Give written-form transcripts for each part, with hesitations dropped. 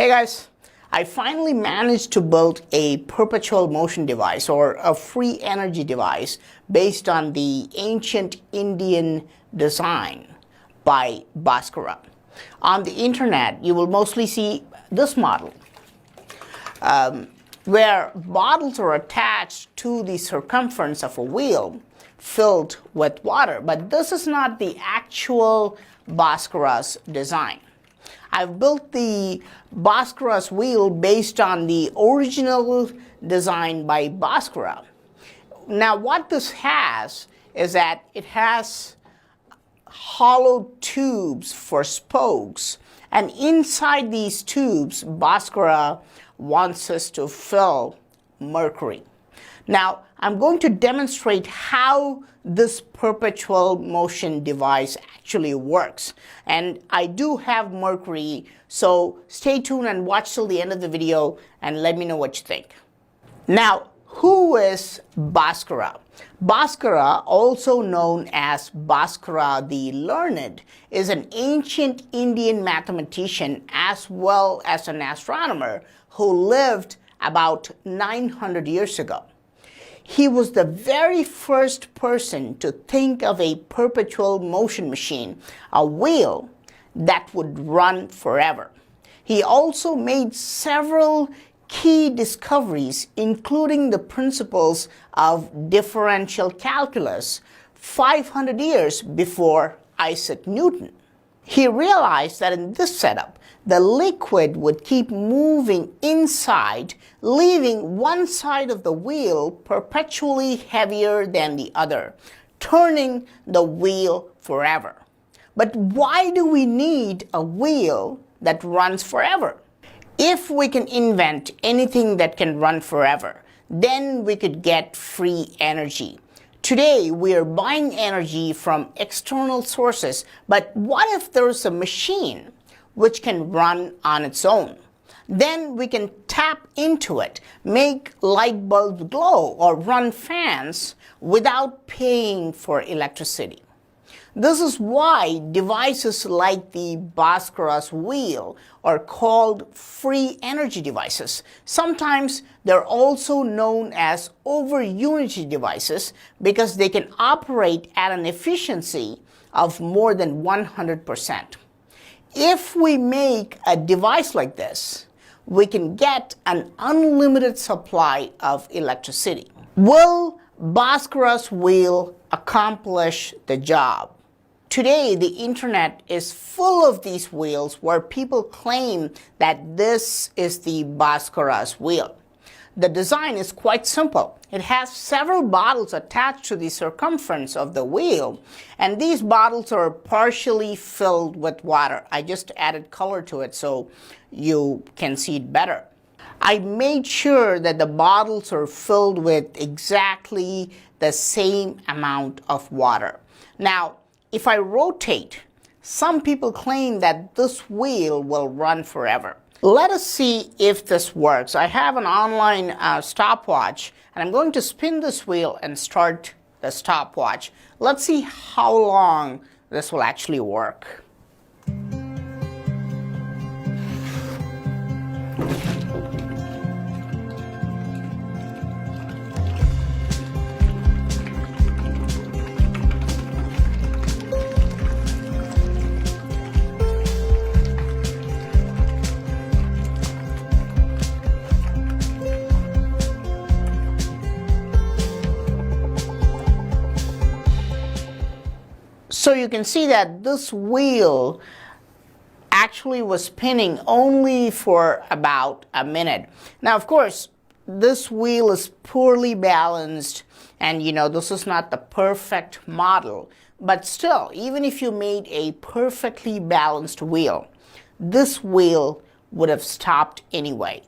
Hey guys, I finally managed to build a perpetual motion device or a free energy device based on the ancient Indian design by Bhaskara. On the internet, you will mostly see this model where bottles are attached to the circumference of a wheel filled with water. But this is not the actual Bhaskara's design. I've built the Bhaskara's wheel based on the original design by Bhaskara. Now what this has is that it has hollow tubes for spokes, and inside these tubes Bhaskara wants us to fill mercury. Now I'm going to demonstrate how this perpetual motion device actually works, and I do have mercury, so stay tuned and watch till the end of the video and let me know what you think. Now, who is Bhaskara? Bhaskara, also known as Bhaskara the Learned, is an ancient Indian mathematician as well as an astronomer who lived about 900 years ago. He was the very first person to think of a perpetual motion machine, a wheel that would run forever. He also made several key discoveries, including the principles of differential calculus 500 years before Isaac Newton. He realized that in this setup, the liquid would keep moving inside, leaving one side of the wheel perpetually heavier than the other, turning the wheel forever. But why do we need a wheel that runs forever? If we can invent anything that can run forever, then we could get free energy. Today, we are buying energy from external sources, but what if there's a machine which can run on its own? Then we can tap into it, make light bulbs glow, or run fans without paying for electricity. This is why devices like the Bhaskara's wheel are called free energy devices. Sometimes they're also known as over-unity devices because they can operate at an efficiency of more than 100%. If we make a device like this, we can get an unlimited supply of electricity. Will Bhaskara's wheel accomplish the job? Today, the internet is full of these wheels where people claim that this is the Bhaskara's wheel. The design is quite simple. It has several bottles attached to the circumference of the wheel, and these bottles are partially filled with water. I just added color to it so you can see it better. I made sure that the bottles are filled with exactly the same amount of water. Now, if I rotate, some people claim that this wheel will run forever. Let us see if this works. I have an online stopwatch, and I'm going to spin this wheel and start the stopwatch. Let's see how long this will actually work. So you can see that this wheel actually was spinning only for about a minute. Now, of course, this wheel is poorly balanced, and this is not the perfect model. But still, even if you made a perfectly balanced wheel, this wheel would have stopped anyway.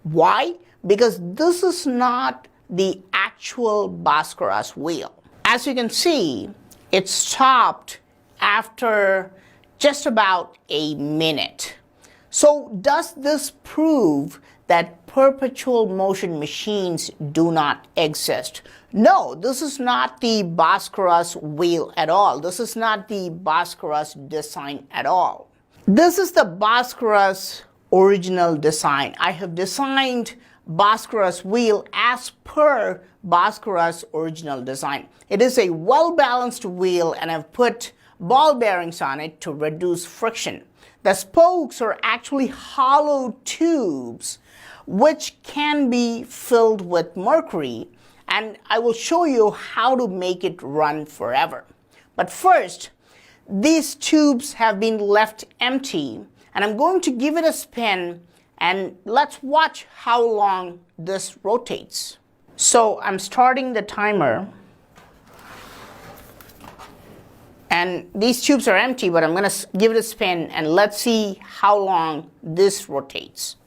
Why? Because this is not the actual Bhaskara's wheel. As you can see, it stopped after just about a minute. So does this prove that perpetual motion machines do not exist? No, this is not the Bhaskara's wheel at all. This is not the Bhaskara's design at all. This is the Bhaskara's original design. I have designed Bhaskara's wheel as per Bhaskara's original design. It is a well-balanced wheel, and I've put ball bearings on it to reduce friction. The spokes are actually hollow tubes which can be filled with mercury, and I will show you how to make it run forever. But first, these tubes have been left empty, and I'm going to give it a spin, and let's watch how long this rotates. So I'm starting the timer, and these tubes are empty, but I'm going to give it a spin, and let's see how long this rotates.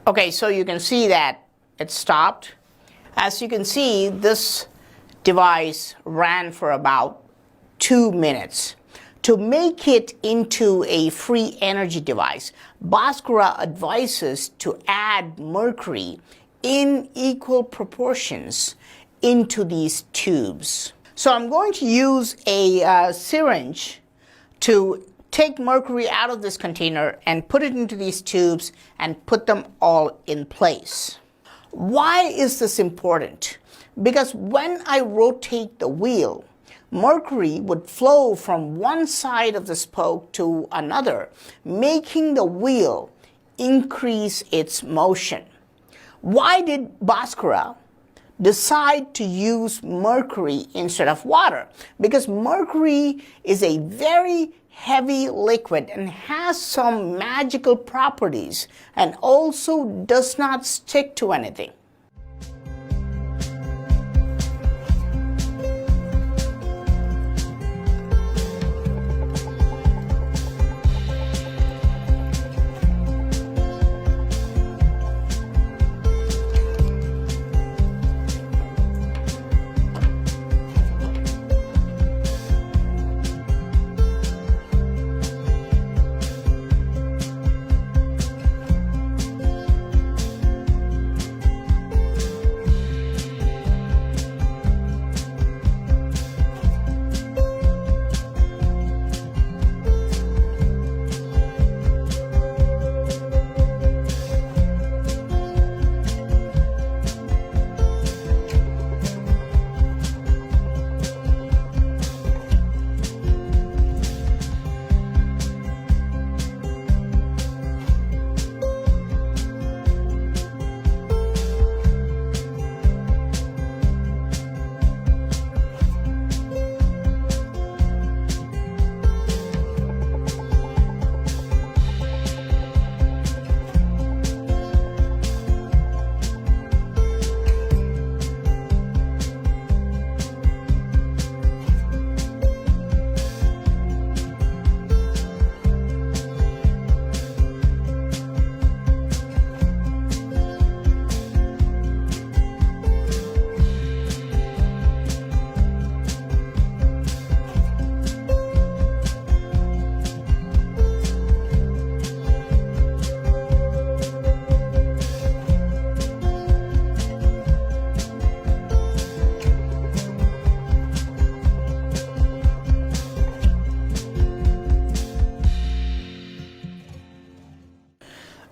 Okay, so you can see that it stopped. As you can see, this device ran for about 2 minutes. To make it into a free energy device, Bhaskara advises to add mercury in equal proportions into these tubes. So I'm going to use a syringe to take mercury out of this container and put it into these tubes and put them all in place. Why is this important? Because when I rotate the wheel, mercury would flow from one side of the spoke to another, making the wheel increase its motion. Why did Bhaskara decide to use mercury instead of water? Because mercury is a very heavy liquid and has some magical properties, and also does not stick to anything.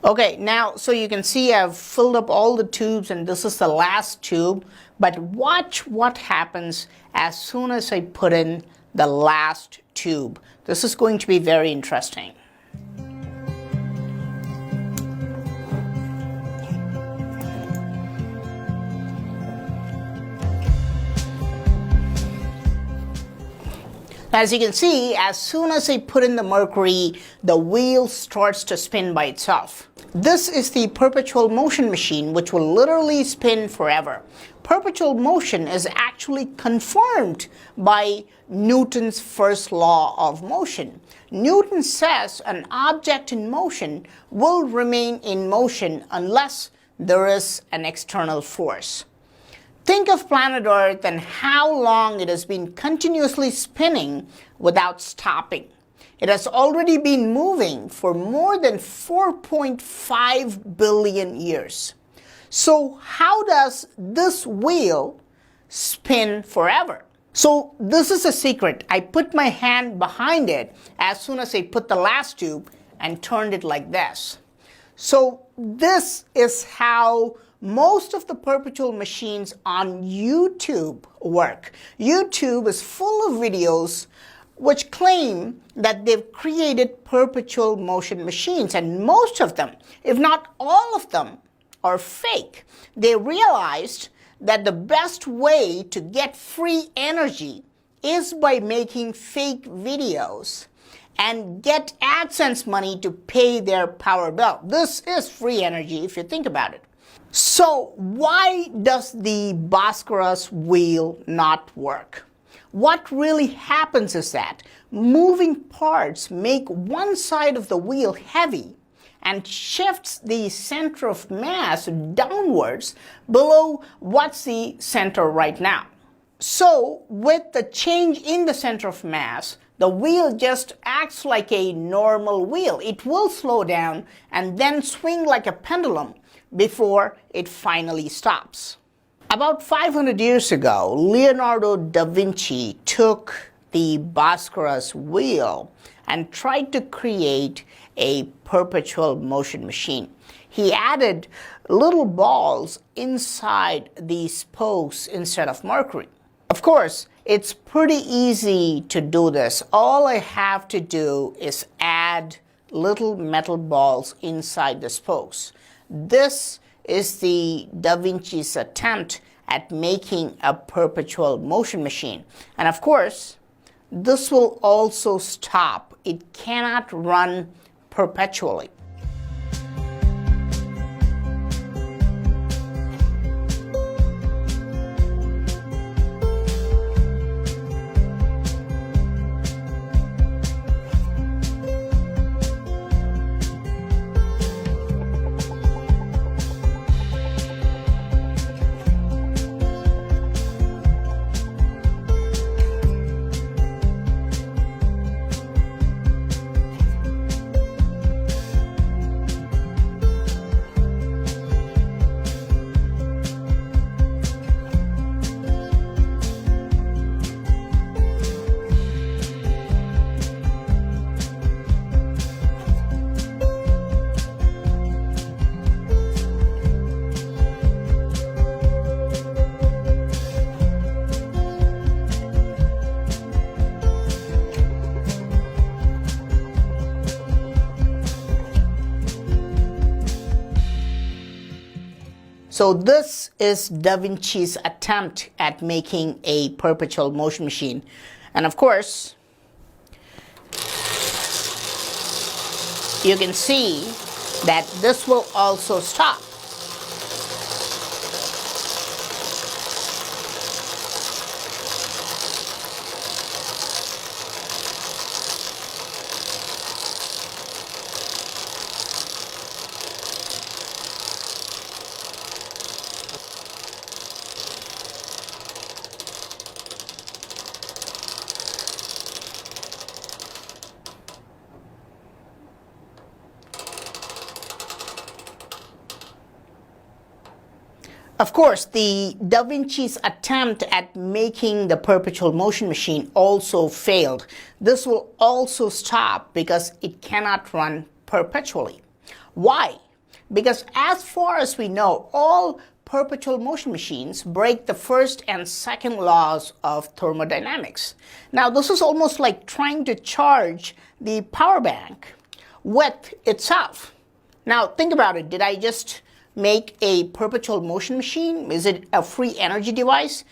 Okay, now so you can see I've filled up all the tubes and this is the last tube, but watch what happens as soon as I put in the last tube. This is going to be very interesting. As you can see, as soon as I put in the mercury, the wheel starts to spin by itself. This is the perpetual motion machine, which will literally spin forever. Perpetual motion is actually confirmed by Newton's first law of motion. Newton says an object in motion will remain in motion unless there is an external force. Think of planet Earth and how long it has been continuously spinning without stopping. It has already been moving for more than 4.5 billion years. So how does this wheel spin forever? So this is a secret. I put my hand behind it as soon as I put the last tube and turned it like this. So this is how most of the perpetual machines on YouTube work. YouTube is full of videos which claim that they've created perpetual motion machines, and most of them, if not all of them, are fake. They realized that the best way to get free energy is by making fake videos and get AdSense money to pay their power bill. This is free energy if you think about it. So why does the Bhaskara's wheel not work? What really happens is that moving parts make one side of the wheel heavy and shifts the center of mass downwards below what's the center right now. So with the change in the center of mass, the wheel just acts like a normal wheel. It will slow down and then swing like a pendulum before it finally stops. About 500 years ago, Leonardo da Vinci took the Bhaskara's wheel and tried to create a perpetual motion machine. He added little balls inside the spokes instead of mercury. Of course, it's pretty easy to do this. All I have to do is add little metal balls inside the spokes. This is the Da Vinci's attempt at making a perpetual motion machine. And of course, this will also stop. It cannot run perpetually. So this is Da Vinci's attempt at making a perpetual motion machine. And of course, you can see that this will also stop. Of course, the Da Vinci's attempt at making the perpetual motion machine also failed. This will also stop because it cannot run perpetually. Why? Because as far as we know, all perpetual motion machines break the first and second laws of thermodynamics. Now, this is almost like trying to charge the power bank with itself. Now, think about it. Did I just make a perpetual motion machine? Is it a free energy device?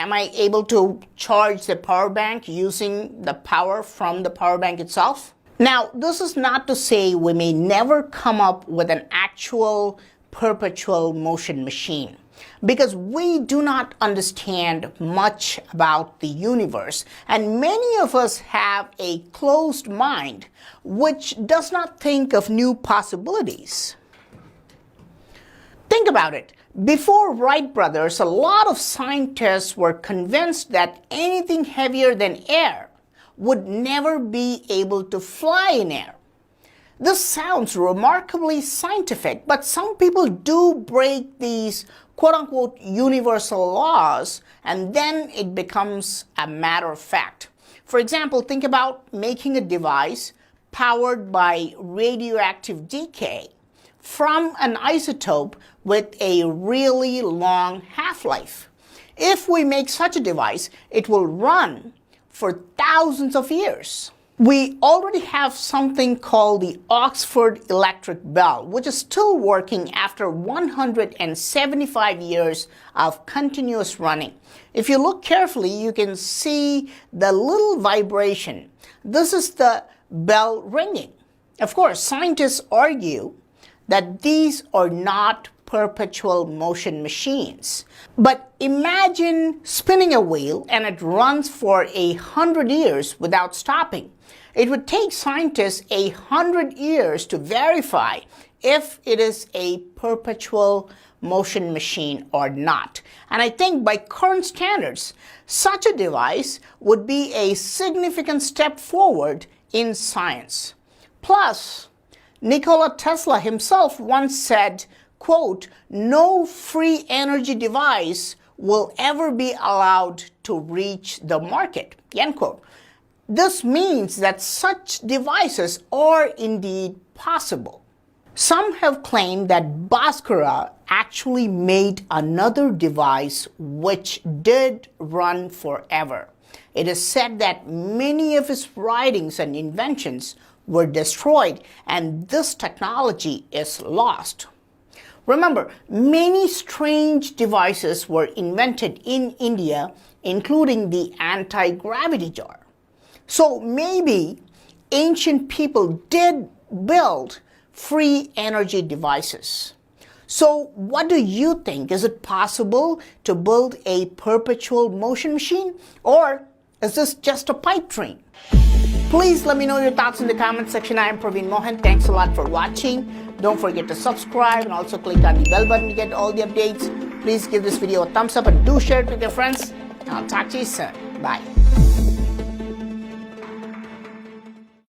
Am I able to charge the power bank using the power from the power bank itself? Now, this is not to say we may never come up with an actual perpetual motion machine, because we do not understand much about the universe, and many of us have a closed mind which does not think of new possibilities. Think about it. Before Wright brothers, a lot of scientists were convinced that anything heavier than air would never be able to fly in air. This sounds remarkably scientific, but some people do break these quote-unquote universal laws, and then it becomes a matter of fact. For example, think about making a device powered by radioactive decay from an isotope with a really long half-life. If we make such a device, it will run for thousands of years. We already have something called the Oxford Electric Bell, which is still working after 175 years of continuous running. If you look carefully, you can see the little vibration. This is the bell ringing. Of course, scientists argue that these are not perpetual motion machines. But imagine spinning a wheel and it runs for 100 years without stopping. It would take scientists 100 years to verify if it is a perpetual motion machine or not. And I think by current standards, such a device would be a significant step forward in science. Plus, Nikola Tesla himself once said, quote, "No free energy device will ever be allowed to reach the market," end quote. This means that such devices are indeed possible. Some have claimed that Bhaskara actually made another device which did run forever. It is said that many of his writings and inventions were destroyed, and this technology is lost. Remember, many strange devices were invented in India, including the anti-gravity jar. So maybe ancient people did build free energy devices. So what do you think? Is it possible to build a perpetual motion machine, or is this just a pipe dream? Please let me know your thoughts in the comment section. I am Praveen Mohan. Thanks a lot for watching. Don't forget to subscribe and also click on the bell button to get all the updates. Please give this video a thumbs up and do share it with your friends. I'll talk to you soon. Bye.